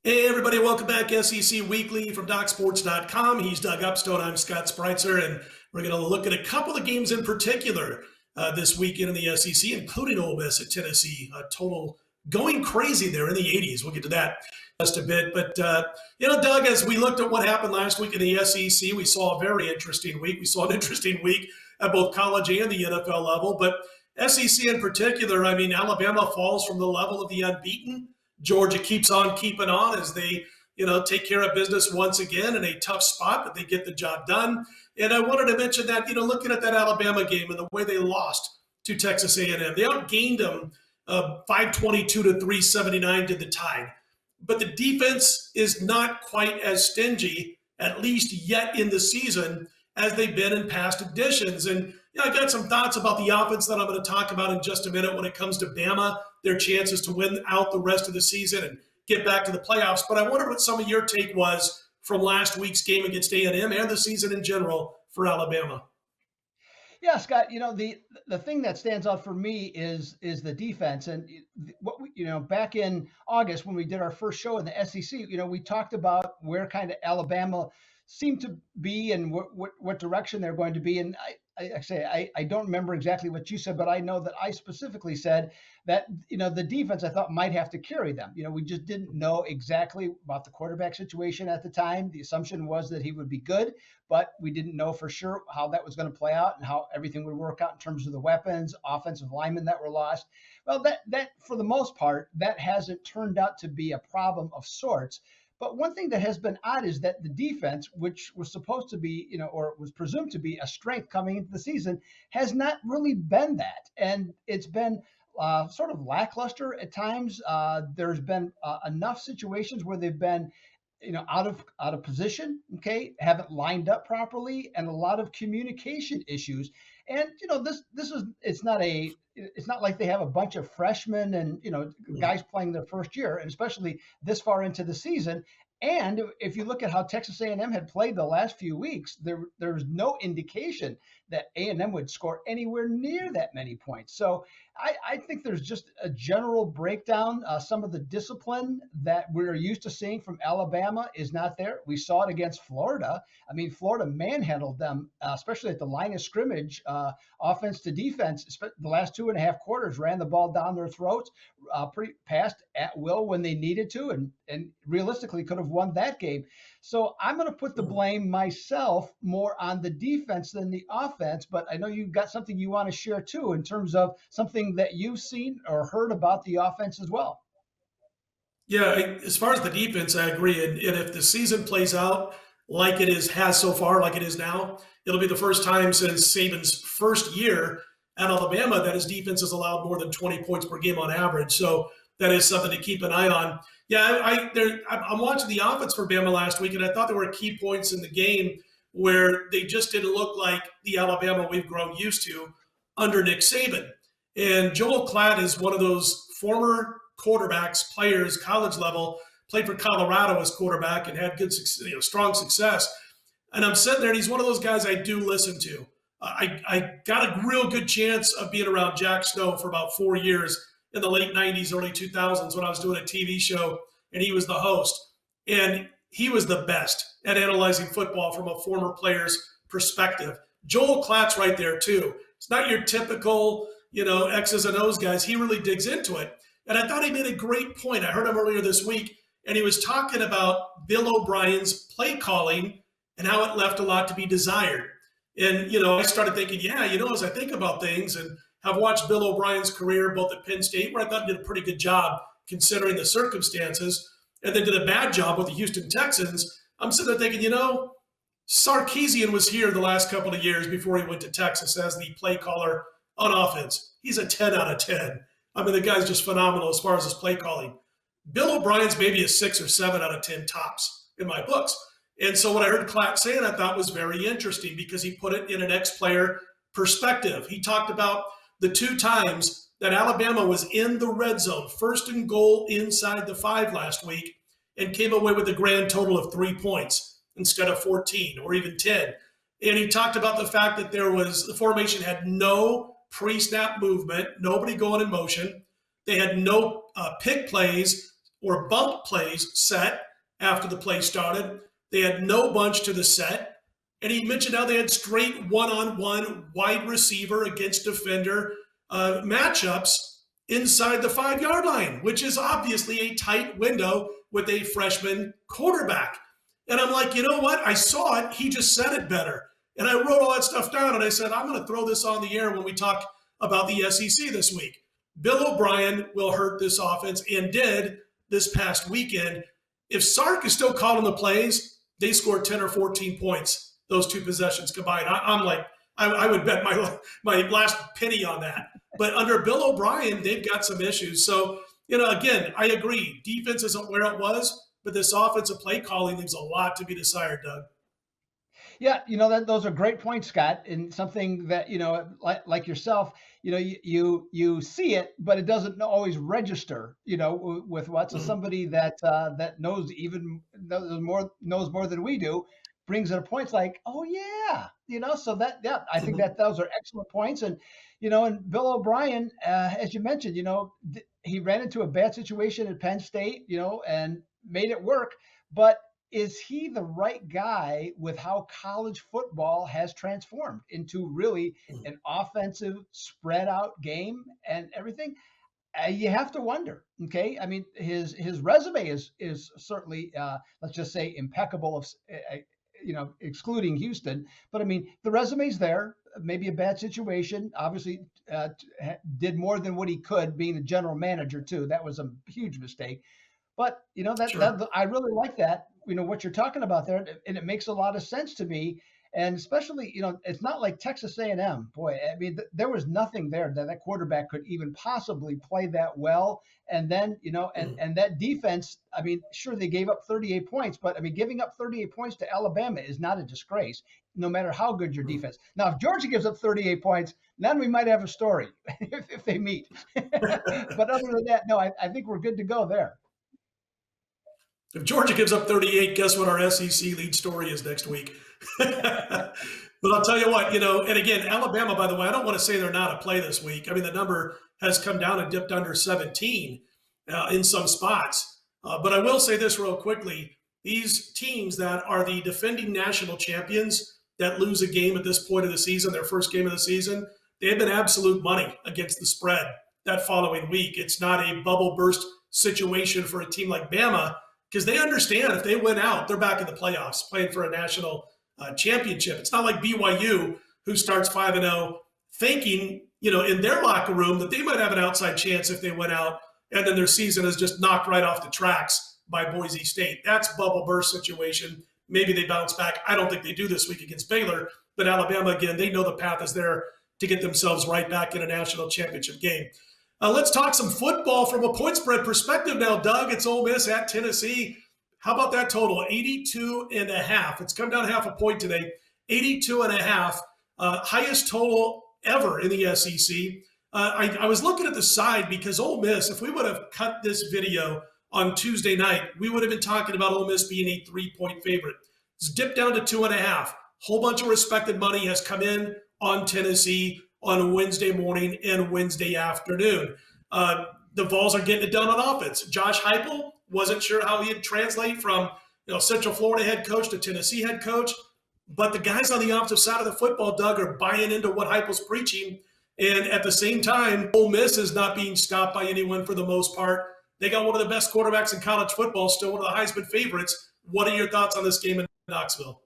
Hey, everybody, welcome back. SEC Weekly from DocSports.com. He's Doug Upstone. I'm Scott Spreitzer, and we're going to look at a couple of games in particular this weekend in the SEC, including Ole Miss at Tennessee. Total going crazy there in the 80s. We'll get to that just a bit. But, Doug, as we looked at what happened last week in the SEC, we saw a very interesting week. We saw an interesting week at both college and the NFL level. But SEC in particular, I mean, Alabama falls from the level of the unbeaten. Georgia keeps on keeping on as they, take care of business once again in a tough spot, but they get the job done. And I wanted to mention that, looking at that Alabama game and the way they lost to Texas A&M, they outgained them 522 to 379 to the Tide. But the defense is not quite as stingy, at least yet in the season, as they've been in past editions. And I got some thoughts about the offense that I'm going to talk about in just a minute when it comes to Bama, their chances to win out the rest of the season and get back to the playoffs. But I wonder what some of your take was from last week's game against A&M and the season in general for Alabama. Yeah, Scott, the thing that stands out for me is the defense. And what back in August when we did our first show in the SEC, we talked about where kind of Alabama seemed to be and what direction they're going to be. And I don't remember exactly what you said, but I know that I specifically said that, the defense I thought might have to carry them. We just didn't know exactly about the quarterback situation at the time. The assumption was that he would be good, but we didn't know for sure how that was going to play out and how everything would work out in terms of the weapons, offensive linemen that were lost. Well, that for the most part, that hasn't turned out to be a problem of sorts. But one thing that has been odd is that the defense, which was supposed to be, or was presumed to be a strength coming into the season, has not really been that. And it's been sort of lackluster at times. There's been enough situations where they've been, out of position, haven't lined up properly, and a lot of communication issues. And it's not like they have a bunch of freshmen and guys playing their first year, and especially this far into the season. And if you look at how Texas A&M had played the last few weeks, there's no indication that A&M would score anywhere near that many points. So I think there's just a general breakdown. Some of the discipline that we're used to seeing from Alabama is not there. We saw it against Florida. I mean, Florida manhandled them, especially at the line of scrimmage, offense to defense. The last 2.5 quarters ran the ball down their throats, passed at will when they needed to, and realistically could have won that game. So I'm going to put the blame myself more on the defense than the offense, but I know you've got something you want to share too in terms of something that you've seen or heard about the offense as well. Yeah, as far as the defense, I agree. And if the season plays out like has so far, like it is now, it'll be the first time since Saban's first year at Alabama that his defense has allowed more than 20 points per game on average. So that is something to keep an eye on. Yeah, I'm watching the offense for Bama last week, and I thought there were key points in the game where they just didn't look like the Alabama we've grown used to under Nick Saban. And Joel Klatt is one of those former quarterbacks, players, college level, played for Colorado as quarterback and had good, strong success. And I'm sitting there, and he's one of those guys I do listen to. I got a real good chance of being around Jack Snow for about 4 years in the late 90s, early 2000s when I was doing a TV show, and he was the host. And he was the best at analyzing football from a former player's perspective. Joel Klatt's right there, too. It's not your typical, X's and O's guys. He really digs into it. And I thought he made a great point. I heard him earlier this week, and he was talking about Bill O'Brien's play calling and how it left a lot to be desired. And, I started thinking, as I think about things and have watched Bill O'Brien's career both at Penn State, where I thought he did a pretty good job considering the circumstances, and then did a bad job with the Houston Texans, I'm sitting there thinking, Sarkisian was here the last couple of years before he went to Texas as the play caller on offense. He's a 10 out of 10. I mean, the guy's just phenomenal as far as his play calling. Bill O'Brien's maybe a 6 or 7 out of 10 tops in my books. And so what I heard Klatt saying I thought was very interesting because he put it in an ex-player perspective. He talked about the 2 times that Alabama was in the red zone, first and goal inside the 5 last week, and came away with a grand total of 3 points instead of 14 or even 10. And he talked about the fact that the formation had no pre-snap movement, nobody going in motion. They had no pick plays or bump plays set after the play started. They had no bunch to the set. And he mentioned how they had straight one-on-one wide receiver against defender matchups inside the 5-yard line, which is obviously a tight window with a freshman quarterback. And I'm like, you know what? I saw it. He just said it better. And I wrote all that stuff down and I said, I'm going to throw this on the air when we talk about the SEC this week. Bill O'Brien will hurt this offense and did this past weekend. If Sark is still calling the plays, they scored 10 or 14 points, those two possessions combined. I'm like, I would bet my last penny on that. But under Bill O'Brien, they've got some issues. So, again, I agree. Defense isn't where it was, but this offensive play calling leaves a lot to be desired, Doug. Yeah, those are great points, Scott, and something that like yourself, you see it, but it doesn't always register, with what. So somebody that knows knows more than we do, brings it a points like, oh yeah, So I think that those are excellent points, and and Bill O'Brien, as you mentioned, he ran into a bad situation at Penn State, and made it work, but is he the right guy with how college football has transformed into really an offensive spread out game and everything? You have to wonder. Okay, I mean his resume is certainly let's just say impeccable. Of excluding Houston, but I mean the resume's there. Maybe a bad situation. Obviously, did more than what he could, being the general manager too. That was a huge mistake. But that I really like that. What you're talking about there, and it makes a lot of sense to me. And especially, it's not like Texas A&M. Boy, I mean, there was nothing there that quarterback could even possibly play that well. And then, and that defense. I mean, sure they gave up 38 points, but I mean, giving up 38 points to Alabama is not a disgrace, no matter how good your defense. Now, if Georgia gives up 38 points, then we might have a story if they meet. But other than that, no, I think we're good to go there. If Georgia gives up 38, guess what our SEC lead story is next week? But I'll tell you what, and again, Alabama, by the way, I don't want to say they're not a play this week. I mean, the number has come down and dipped under 17 in some spots. But I will say this real quickly. These teams that are the defending national champions that lose a game at this point of the season, their first game of the season, they have been absolute money against the spread that following week. It's not a bubble burst situation for a team like Bama, because they understand if they win out, they're back in the playoffs playing for a national championship. It's not like BYU, who starts 5-0, thinking, in their locker room that they might have an outside chance if they went out, and then their season is just knocked right off the tracks by Boise State. That's bubble burst situation. Maybe they bounce back. I don't think they do this week against Baylor, but Alabama, again, they know the path is there to get themselves right back in a national championship game. Let's talk some football from a point spread perspective now, Doug. It's Ole Miss at Tennessee. How about that total? 82.5. It's come down half a point today. 82.5. Highest total ever in the SEC. I was looking at the side because Ole Miss, if we would have cut this video on Tuesday night, we would have been talking about Ole Miss being a 3-point favorite. It's dipped down to 2.5. Whole bunch of respected money has come in on Tennessee on Wednesday morning and Wednesday afternoon. The Vols are getting it done on offense. Josh Heupel wasn't sure how he'd translate from Central Florida head coach to Tennessee head coach, but the guys on the opposite side of the football, Doug, are buying into what Heupel's preaching. And at the same time, Ole Miss is not being stopped by anyone for the most part. They got one of the best quarterbacks in college football, still one of the Heisman favorites. What are your thoughts on this game in Knoxville?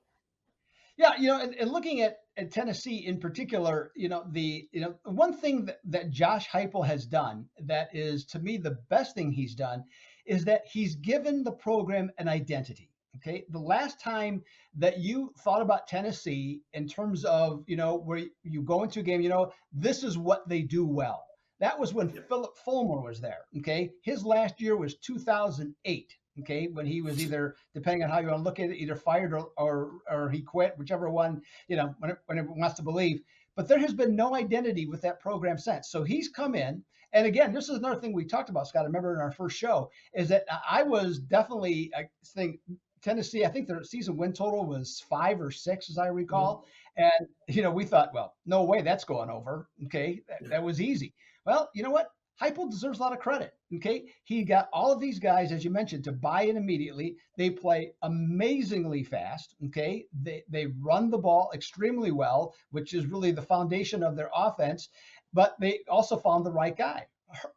Yeah, and looking at Tennessee in particular, the one thing that Josh Heupel has done that is, to me, the best thing he's done is that he's given the program an identity. Okay, the last time that you thought about Tennessee in terms of where you go into a game, this is what they do well. That was when Philip Fulmer was there. Okay, his last year was 2008. Okay, when he was either, depending on how you want to look at it, either fired or he quit, whichever one, whenever it wants to believe. But there has been no identity with that program since. So he's come in. And again, this is another thing we talked about, Scott, I remember in our first show, is that I was definitely, I think, Tennessee, I think their season win total was 5 or 6, as I recall. And, we thought, well, no way that's going over. Okay, that was easy. Well, you know what? Heupel deserves a lot of credit. Okay, he got all of these guys, as you mentioned, to buy in immediately. They play amazingly fast. Okay, they run the ball extremely well, which is really the foundation of their offense. But they also found the right guy,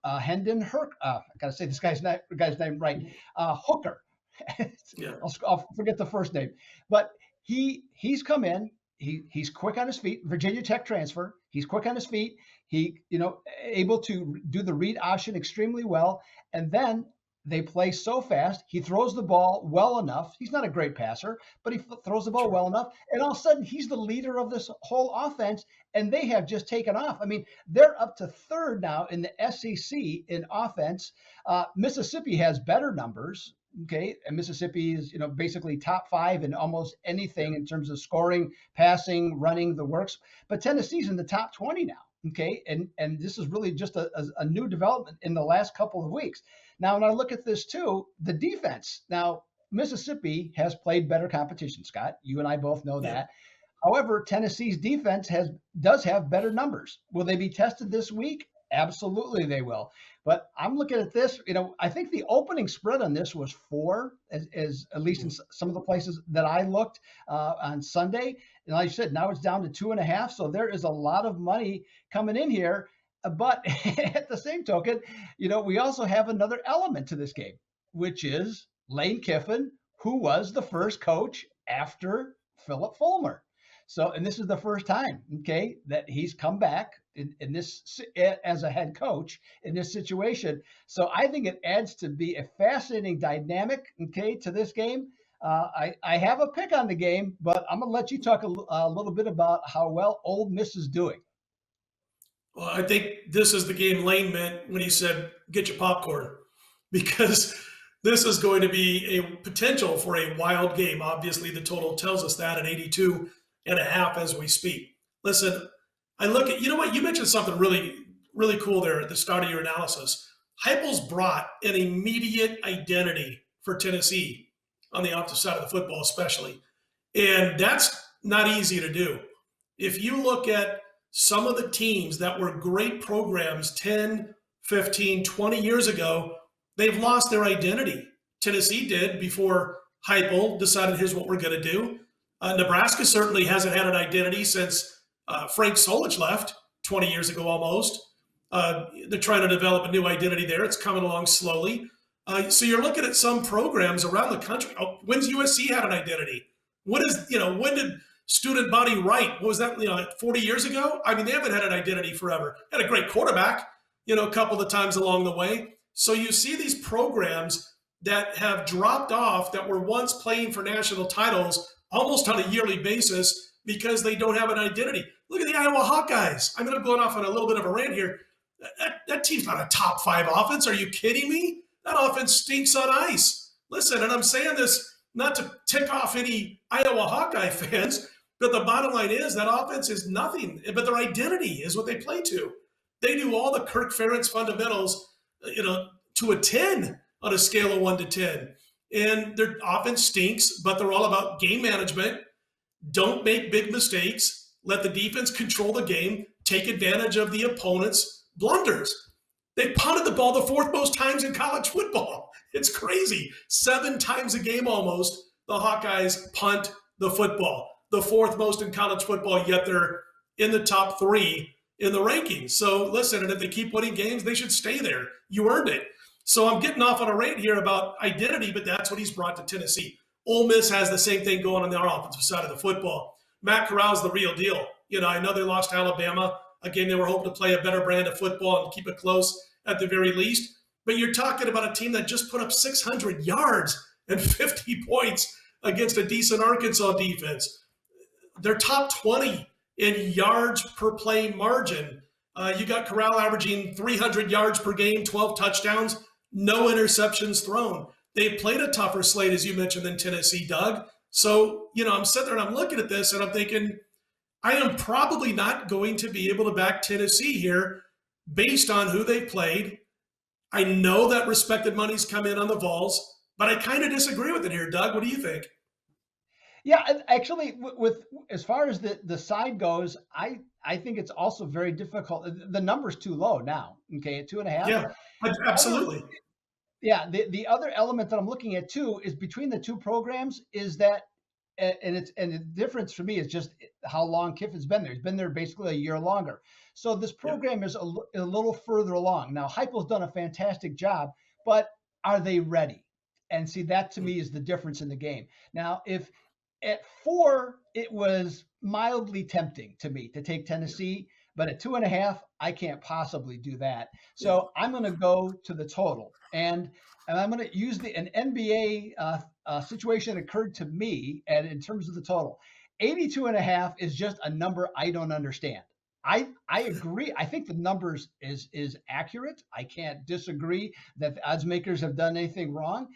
Hendon Herc. I gotta say this guy's name right. Hooker. Yeah. I'll forget the first name, but he's come in. He's quick on his feet. Virginia Tech transfer. He's quick on his feet. He able to do the read option extremely well, and then they play so fast. He throws the ball well enough. He's not a great passer, but he throws the ball Sure. well enough, and all of a sudden he's the leader of this whole offense. And they have just taken off. I mean, they're up to third now in the SEC in offense. Mississippi has better numbers. Okay, and Mississippi is basically top five in almost anything in terms of scoring, passing, running, the works. But Tennessee's in the top 20 now. Okay, and this is really just a new development in the last couple of weeks. Now, when I look at this too, the defense. Now, Mississippi has played better competition, Scott. You and I both know Yeah. that. However, Tennessee's defense does have better numbers. Will they be tested this week? Absolutely, they will. But I'm looking at this. I think the opening spread on this was 4, as at least in some of the places that I looked on Sunday. And like I said, now it's down to 2.5. So there is a lot of money coming in here. But at the same token, we also have another element to this game, which is Lane Kiffin, who was the first coach after Philip Fulmer. So, and this is the first time, okay, that he's come back in this as a head coach in this situation. So I think it adds to be a fascinating dynamic, okay, to this game. I have a pick on the game, but I'm going to let you talk a little bit about how well Ole Miss is doing. Well, I think this is the game Lane meant when he said, get your popcorn, because this is going to be a potential for a wild game. Obviously, the total tells us that at 82.5 as we speak. Listen, I look at, what, you mentioned something really, really cool there at the start of your analysis. Heupel's brought an immediate identity for Tennessee on the offensive side of the football, especially. And that's not easy to do. If you look at some of the teams that were great programs 10, 15, 20 years ago, they've lost their identity. Tennessee did before Heupel decided, here's what we're going to do. Nebraska certainly hasn't had an identity since Frank Solich left 20 years ago almost. They're trying to develop a new identity there. It's coming along slowly. So you're looking at some programs around the country. Oh, when's USC had an identity? When did student body right? What was that, 40 years ago? I mean, they haven't had an identity forever. Had a great quarterback, a couple of times along the way. So you see these programs that have dropped off that were once playing for national titles almost on a yearly basis because they don't have an identity. Look at the Iowa Hawkeyes. I'm going off on a little bit of a rant here. That team's not a top 5 offense. Are you kidding me? That offense stinks on ice. Listen, and I'm saying this not to tick off any Iowa Hawkeye fans, but the bottom line is that offense is nothing, but their identity is what they play to. They do all the Kirk Ferentz fundamentals, to a 10 on a scale of 1 to 10. And their offense stinks, but they're all about game management. Don't make big mistakes. Let the defense control the game. Take advantage of the opponent's blunders. They punted the ball the 4th most times in college football. It's crazy. 7 times a game almost, the Hawkeyes punt the football. The 4th most in college football, yet they're in the top 3 in the rankings. So listen, and if they keep winning games, they should stay there. You earned it. So I'm getting off on a rant here about identity, but that's what he's brought to Tennessee. Ole Miss has the same thing going on their offensive side of the football. Matt Corral's the real deal. I know they lost to Alabama. Again, they were hoping to play a better brand of football and keep it close at the very least. But you're talking about a team that just put up 600 yards and 50 points against a decent Arkansas defense. They're top 20 in yards per play margin. You got Corral averaging 300 yards per game, 12 touchdowns, no interceptions thrown. They've played a tougher slate, as you mentioned, than Tennessee, Doug. So, I'm sitting there and I'm looking at this and I'm thinking, I am probably not going to be able to back Tennessee here based on who they played. I know that respected money's come in on the Vols, but I kind of disagree with it here. Doug, what do you think? Yeah, and actually, with as far as the side goes, I think it's also very difficult. The number's too low now. Okay, at 2.5. Yeah, Other, absolutely. yeah, the other element that I'm looking at too is between the two programs is that, and the difference for me is just how long Kiffin's been there. He's been there basically a year longer. So this Yeah. program is a little further along. Now Heupel's done a fantastic job, but are they ready? And see, that to me is the difference in the game. Now, if at 4 it was mildly tempting to me to take Yeah. Tennessee, but at 2.5 I can't possibly do that. Yeah. So I'm going to go to the total, and I'm going to use an NBA situation that occurred to me, and in terms of the total, 82.5 is just a number I don't understand. I agree. I think the numbers is accurate. I can't disagree that the odds makers have done anything wrong.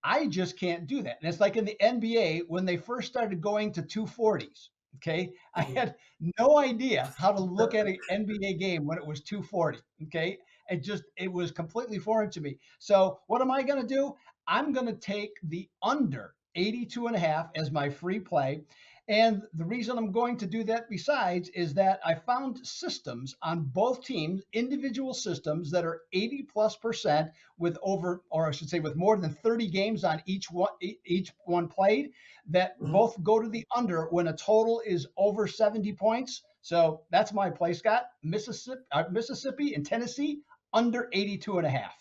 I just can't do that. And it's like in the NBA when they first started going to 240s. Okay. I Mhm. had no idea how to look at an NBA game when it was 240. Okay. It was completely foreign to me. So what am I going to do? I'm going to take the under 82.5 as my free play. And the reason I'm going to do that besides is that I found systems on both teams, individual systems that are 80 plus percent with over, or I should say, with more than 30 games on each one played, that Mhm. both go to the under when a total is over 70 points. So that's my play, Scott. Mississippi and Tennessee under 82.5.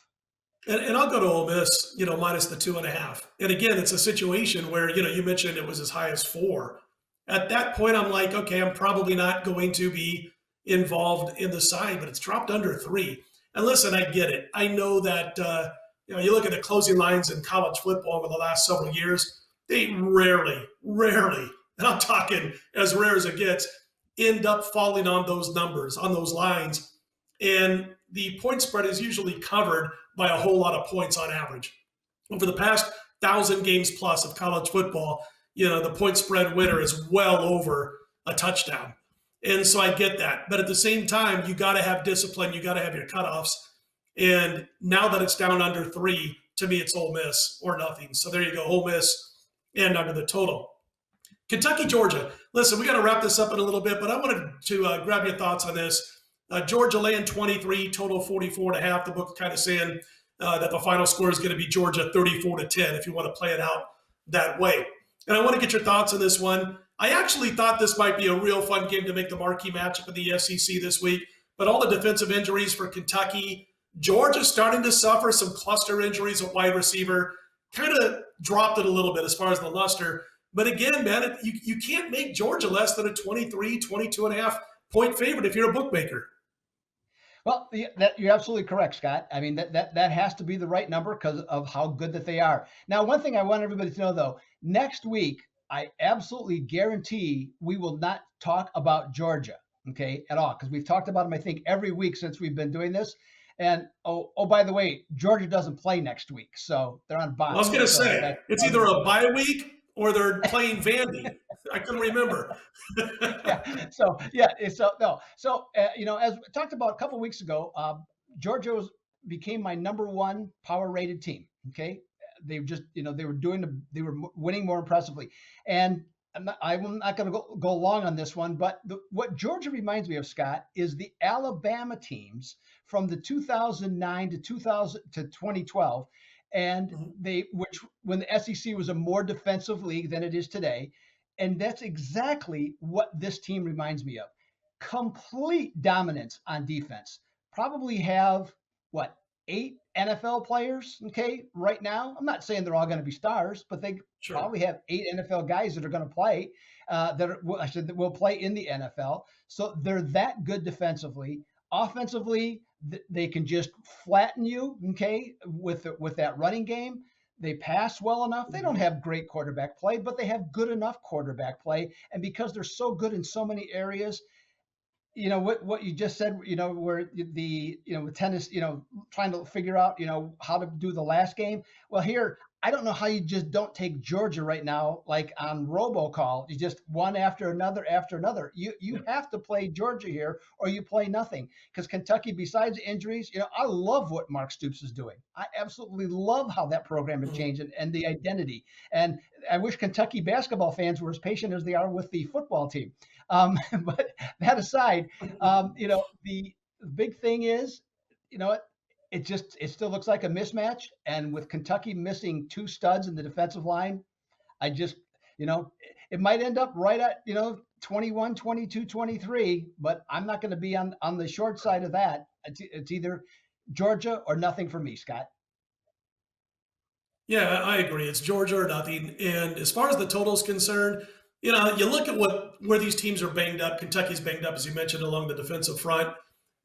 And I'll go to Ole Miss, minus the 2.5. And again, it's a situation where, you mentioned it was as high as 4. At that point, I'm like, okay, I'm probably not going to be involved in the side, but it's dropped under 3. And listen, I get it. I know that, you look at the closing lines in college football over the last several years, they rarely, and I'm talking as rare as it gets, end up falling on those numbers, on those lines. And the point spread is usually covered by a whole lot of points on average. Over the past 1,000 games plus of college football, the point spread winner is well over a touchdown. And so I get that. But at the same time, you got to have discipline. You got to have your cutoffs. And now that it's down under 3, to me, it's Ole Miss or nothing. So there you go, Ole Miss and under the total. Kentucky, Georgia. Listen, we got to wrap this up in a little bit, but I wanted to grab your thoughts on this. Georgia laying 23, total 44.5. The book kind of saying that the final score is going to be Georgia 34-10 if you want to play it out that way. And I want to get your thoughts on this one. I actually thought this might be a real fun game to make the marquee matchup in the SEC this week, but all the defensive injuries for Kentucky, Georgia starting to suffer some cluster injuries at wide receiver, kind of dropped it a little bit as far as the luster. But again, man, you can't make Georgia less than a 23, 22.5 point favorite if you're a bookmaker. Well, you're absolutely correct, Scott. I mean, that has to be the right number because of how good that they are. Now, one thing I want everybody to know, though, next week, I absolutely guarantee we will not talk about Georgia, okay, at all, because we've talked about them, I think, every week since we've been doing this. And by the way, Georgia doesn't play next week, so they're on Well, I was bye. going to So say that's it's either another. a bye week or they're playing Vandy. I couldn't remember. Yeah. So yeah. So no. So as we talked about a couple of weeks ago, Georgia became my number one power rated team. Okay, they just they were winning more impressively, and I'm not going to go long on this one, but what Georgia reminds me of, Scott, is the Alabama teams from the 2009 to 2000 to 2012, and Mhm. which when the SEC was a more defensive league than it is today, and that's exactly what this team reminds me of. Complete dominance on defense. Probably have what, 8 NFL players, okay, right now. I'm not saying they're all going to be stars, but they Sure. probably have 8 NFL guys that are going to play, that will play in the NFL. So they're that good defensively. Offensively, they can just flatten you, okay, with that running game. They pass well enough. They don't Mhm. have great quarterback play, but they have good enough quarterback play. And because they're so good in so many areas, what you just said, where with tennis, trying to figure out, how to do the last game. Well, here I don't know how you just don't take Georgia right now, like on robocall. You just one after another after another. You have to play Georgia here, or you play nothing. Because Kentucky, besides injuries, I love what Mark Stoops is doing. I absolutely love how that program has changed and the identity. And I wish Kentucky basketball fans were as patient as they are with the football team. But that aside, the big thing is, you know, it still looks like a mismatch. And with Kentucky missing two studs in the defensive line, I just, it might end up right at, 21, 22, 23, but I'm not going to be on the short side of that. It's either Georgia or nothing for me, Scott. Yeah, I agree. It's Georgia or nothing. And as far as the total is concerned, you look at where these teams are banged up. Kentucky's banged up, as you mentioned, along the defensive front,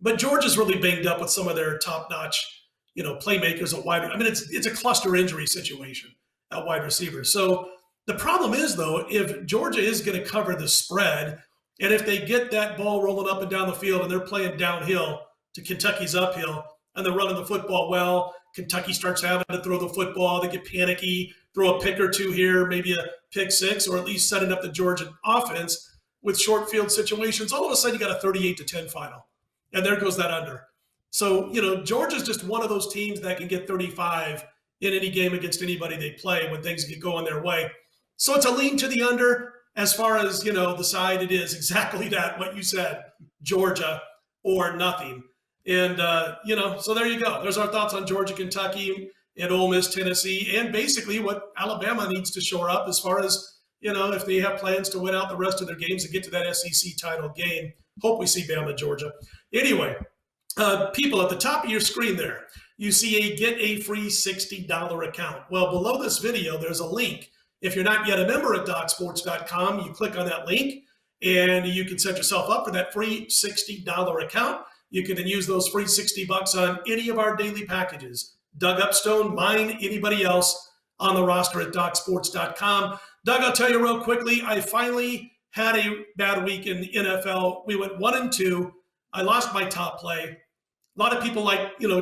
but Georgia's really banged up with some of their top-notch, playmakers at wide. I mean, it's a cluster injury situation at wide receiver. So the problem is, though, if Georgia is going to cover the spread, and if they get that ball rolling up and down the field, and they're playing downhill to Kentucky's uphill, and they're running the football well, Kentucky starts having to throw the football. They get panicky, throw a pick or two here, maybe a pick six, or at least setting up the Georgia offense with short field situations. All of a sudden, you got a 38-10 final, and there goes that under. So, Georgia's just one of those teams that can get 35 in any game against anybody they play when things get going their way. So it's a lean to the under. As far as, the side, it is exactly that, what you said, Georgia or nothing. And, so there you go. There's our thoughts on Georgia, Kentucky, and Ole Miss, Tennessee, and basically what Alabama needs to shore up as far as, if they have plans to win out the rest of their games and get to that SEC title game. Hope we see Bama, Georgia. Anyway, people, at the top of your screen there, you see get a free $60 account. Well, below this video, there's a link. If you're not yet a member at DocSports.com, you click on that link, and you can set yourself up for that free $60 account. You can then use those free $60 on any of our daily packages. Doug Upstone, mine, anybody else on the roster at DocSports.com. Doug, I'll tell you real quickly, I finally had a bad week in the NFL. We went 1-2. I lost my top play. A lot of people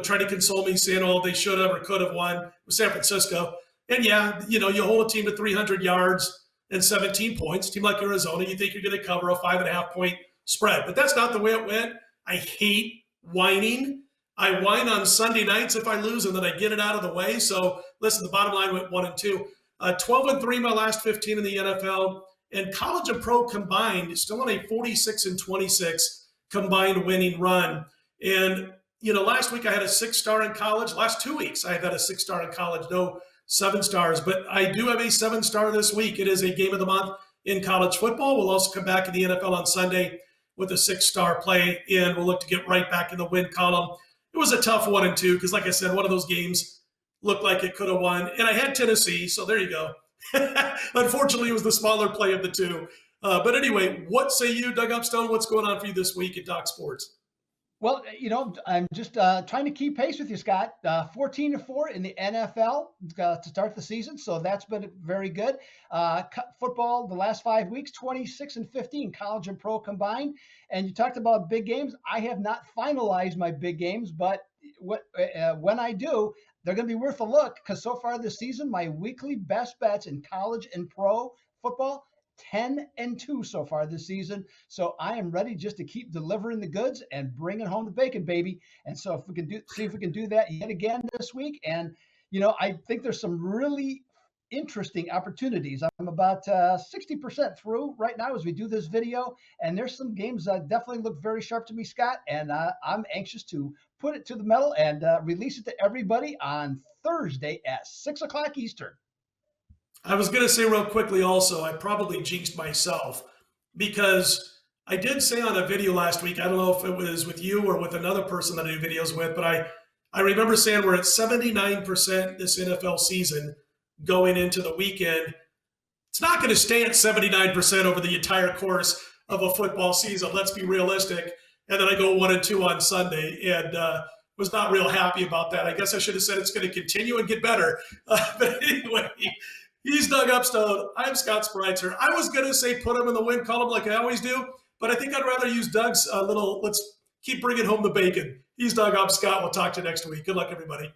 try to console me saying, oh, they should have or could have won with San Francisco. And yeah, you hold a team to 300 yards and 17 points. A team like Arizona, you think you're going to cover a 5.5 point spread. But that's not the way it went. I hate whining. I whine on Sunday nights if I lose, and then I get it out of the way. So listen, the bottom line went 1-2. 12-3 my last 15 in the NFL. And college and pro combined, still on a 46-26 combined winning run. And, last week I had a 6-star in college. Last 2 weeks I've had a 6-star in college, no 7 stars. But I do have a 7-star this week. It is a game of the month in college football. We'll also come back in the NFL on Sunday with a 6-star play, and we'll look to get right back in the win column. It was a tough 1-2 because, like I said, one of those games looked like it could have won. And I had Tennessee, so there you go. Unfortunately, it was the smaller play of the two. But anyway, what say you, Doug Upstone? What's going on for you this week at Doc Sports? Well, I'm just trying to keep pace with you, Scott. 14-4 in the NFL to start the season, so that's been very good. Football, the last 5 weeks, 26-15, college and pro combined. And you talked about big games. I have not finalized my big games, but when I do, they're going to be worth a look because so far this season, my weekly best bets in college and pro football, 10-2 so far this season. So I am ready just to keep delivering the goods and bringing home the bacon, baby. And so if we can do that yet again this week. And, I think there's some really interesting opportunities. I'm about 60% through right now as we do this video. And there's some games that definitely look very sharp to me, Scott. And I'm anxious to put it to the metal and release it to everybody on Thursday at 6 o'clock Eastern. I was going to say real quickly also, I probably jinxed myself because I did say on a video last week, I don't know if it was with you or with another person that I do videos with, but I remember saying we're at 79% this NFL season going into the weekend. It's not going to stay at 79% over the entire course of a football season. Let's be realistic. And then I go 1-2 on Sunday and was not real happy about that. I guess I should have said it's going to continue and get better. But anyway, he's Doug Upstone. I'm Scott Spreitzer. I was going to say put him in the win column like I always do, but I think I'd rather use Doug's let's keep bringing home the bacon. He's Doug. I'm Scott. We'll talk to you next week. Good luck, everybody.